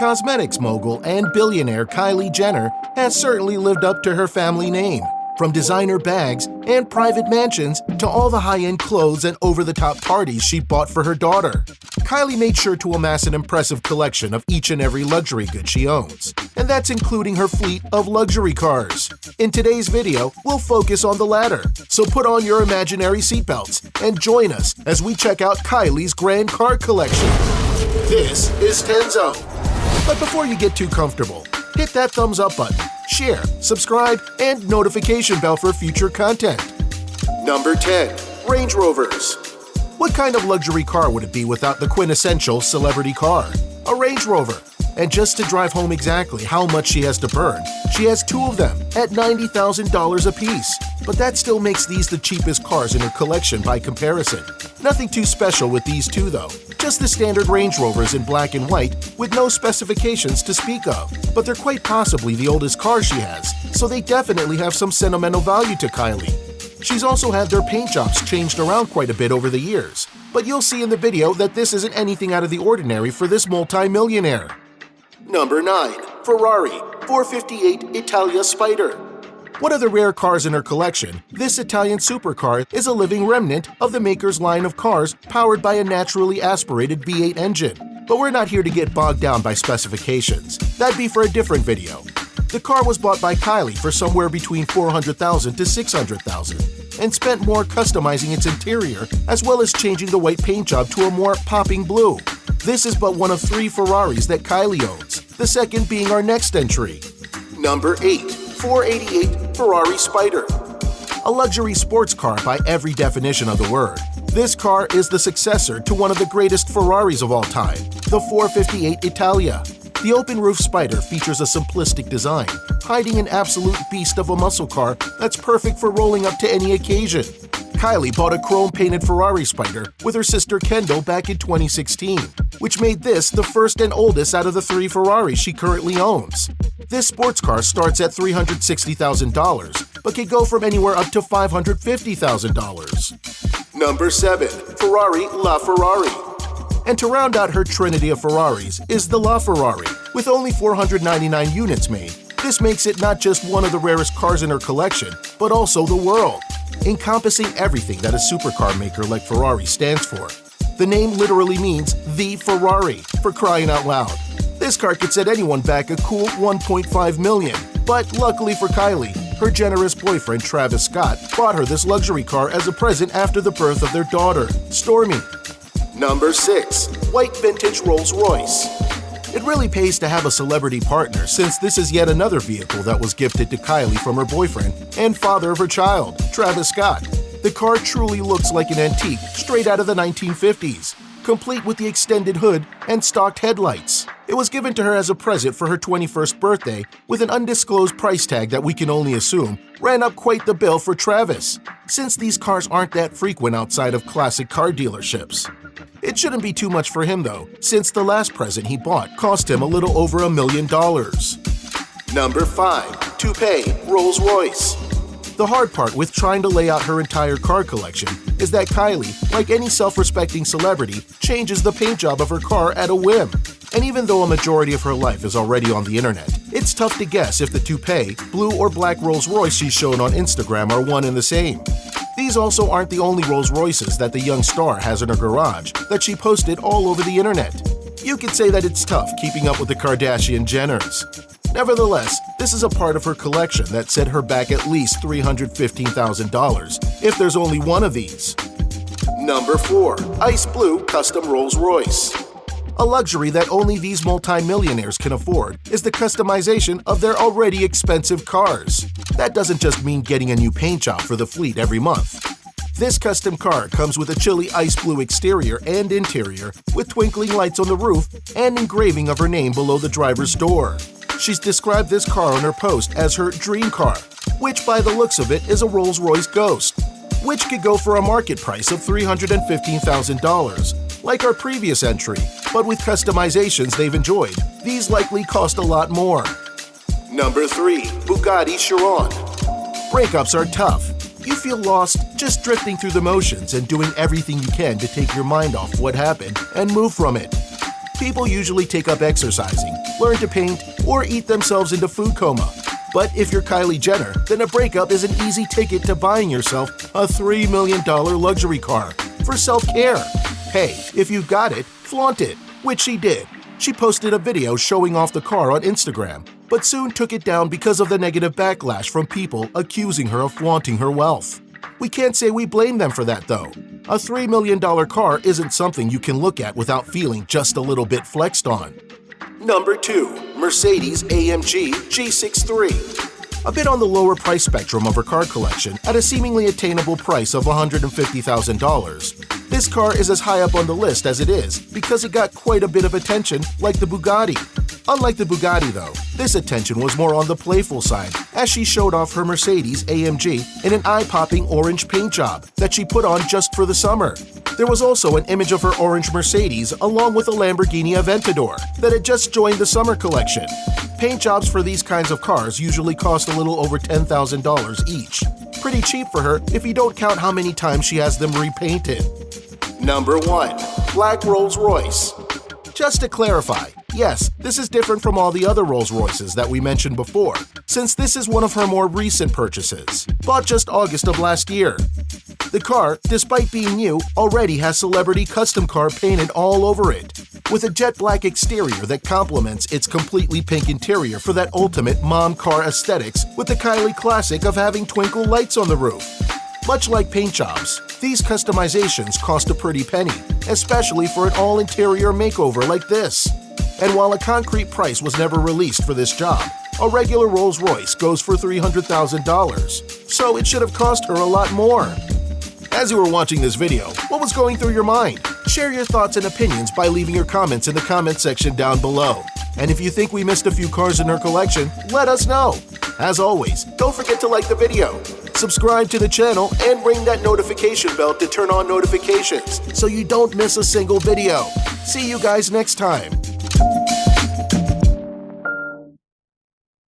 Cosmetics mogul and billionaire Kylie Jenner has certainly lived up to her family name. From designer bags and private mansions to all the high-end clothes and over-the-top parties she bought for her daughter, Kylie made sure to amass an impressive collection of each and every luxury good she owns. And that's including her fleet of luxury cars. In today's video, we'll focus on the latter. So put on your imaginary seatbelts and join us as we check out Kylie's grand car collection. This is Tenzo. But before you get too comfortable, hit that thumbs up button, share, subscribe, and notification bell for future content. Number 10. Range Rovers. What kind of luxury car would it be without the quintessential celebrity car? A Range Rover. And just to drive home exactly how much she has to burn, she has two of them at $90,000 apiece. But that still makes these the cheapest cars in her collection by comparison. Nothing too special with these two though. Just the standard Range Rovers in black and white with no specifications to speak of. But they're quite possibly the oldest car she has, so they definitely have some sentimental value to Kylie. She's also had their paint jobs changed around quite a bit over the years. But you'll see in the video that this isn't anything out of the ordinary for this multi-millionaire. Number 9. Ferrari 458 Italia Spider. One of the rare cars in her collection, this Italian supercar is a living remnant of the maker's line of cars powered by a naturally aspirated V8 engine. But we're not here to get bogged down by specifications. That'd be for a different video. The car was bought by Kylie for somewhere between $400,000 to $600,000 and spent more customizing its interior as well as changing the white paint job to a more popping blue. This is but one of 3 Ferraris that Kylie owns, the second being our next entry. Number 8. 488 Ferrari Spider. A luxury sports car by every definition of the word. This car is the successor to one of the greatest Ferraris of all time, the 458 Italia. The open-roof Spider features a simplistic design, hiding an absolute beast of a muscle car that's perfect for rolling up to any occasion. Kylie bought a chrome-painted Ferrari Spider with her sister Kendall back in 2016, which made this the first and oldest out of the 3 Ferraris she currently owns. This sports car starts at $360,000, but can go from anywhere up to $550,000. Number 7. Ferrari LaFerrari. And to round out her trinity of Ferraris is the LaFerrari, with only 499 units made. This makes it not just one of the rarest cars in her collection, but also the world, encompassing everything that a supercar maker like Ferrari stands for. The name literally means the Ferrari, for crying out loud. This car could set anyone back a cool $1.5 million, but luckily for Kylie, her generous boyfriend Travis Scott bought her this luxury car as a present after the birth of their daughter, Stormy. Number 6. White vintage RollsRoyce. It really pays to have a celebrity partner since this is yet another vehicle that was gifted to Kylie from her boyfriend and father of her child, Travis Scott. The car truly looks like an antique straight out of the 1950s, complete with the extended hood and stocked headlights. It was given to her as a present for her 21st birthday with an undisclosed price tag that we can only assume ran up quite the bill for Travis, since these cars aren't that frequent outside of classic car dealerships. It shouldn't be too much for him though, since the last present he bought cost him a little over $1 million. Number 5. Toupee RollsRoyce. The hard part with trying to lay out her entire car collection is that Kylie, like any self-respecting celebrity, changes the paint job of her car at a whim. And even though a majority of her life is already on the internet, it's tough to guess if the toupee, blue or black Rolls-Royce she's shown on Instagram are one and the same. These also aren't the only Rolls-Royces that the young star has in her garage that she posted all over the internet. You could say that it's tough keeping up with the Kardashian Jenners. Nevertheless, this is a part of her collection that set her back at least $315,000 if there's only one of these. Number 4. Ice Blue Custom Rolls-Royce. A luxury that only these multi-millionaires can afford is the customization of their already expensive cars. That doesn't just mean getting a new paint job for the fleet every month. This custom car comes with a chilly ice blue exterior and interior with twinkling lights on the roof and engraving of her name below the driver's door. She's described this car on her post as her dream car, which by the looks of it is a Rolls-Royce Ghost, which could go for a market price of $315,000, like our previous entry, but with customizations they've enjoyed, these likely cost a lot more. Number 3. Bugatti Chiron. Breakups are tough. You feel lost just drifting through the motions and doing everything you can to take your mind off what happened and move from it. People usually take up exercising, learn to paint, or eat themselves into food coma. But if you're Kylie Jenner, then a breakup is an easy ticket to buying yourself a $3 million luxury car for self-care. Hey, if you've got it, flaunt it, which she did. She posted a video showing off the car on Instagram, but soon took it down because of the negative backlash from people accusing her of flaunting her wealth. We can't say we blame them for that, though. A $3 million car isn't something you can look at without feeling just a little bit flexed on. Number 2. Mercedes-AMG G63. A bit on the lower price spectrum of her car collection at a seemingly attainable price of $150,000. This car is as high up on the list as it is because it got quite a bit of attention, like the Bugatti. Unlike the Bugatti, though, this attention was more on the playful side as she showed off her Mercedes-AMG in an eye-popping orange paint job that she put on just for the summer. There was also an image of her orange Mercedes along with a Lamborghini Aventador that had just joined the summer collection. Paint jobs for these kinds of cars usually cost a little over $10,000 each. Pretty cheap for her if you don't count how many times she has them repainted. Number 1. Black Rolls-Royce. Just to clarify, yes, this is different from all the other Rolls-Royces that we mentioned before, since this is one of her more recent purchases, bought just August of last year. The car, despite being new, already has celebrity custom car painted all over it, with a jet black exterior that complements its completely pink interior for that ultimate mom car aesthetics with the Kylie classic of having twinkle lights on the roof. Much like paint jobs, these customizations cost a pretty penny, especially for an all-interior makeover like this. And while a concrete price was never released for this job, a regular Rolls-Royce goes for $300,000, so it should have cost her a lot more. As you were watching this video, what was going through your mind? Share your thoughts and opinions by leaving your comments in the comment section down below. And if you think we missed a few cars in her collection, let us know. As always, don't forget to like the video, subscribe to the channel, and ring that notification bell to turn on notifications so you don't miss a single video. See you guys next time.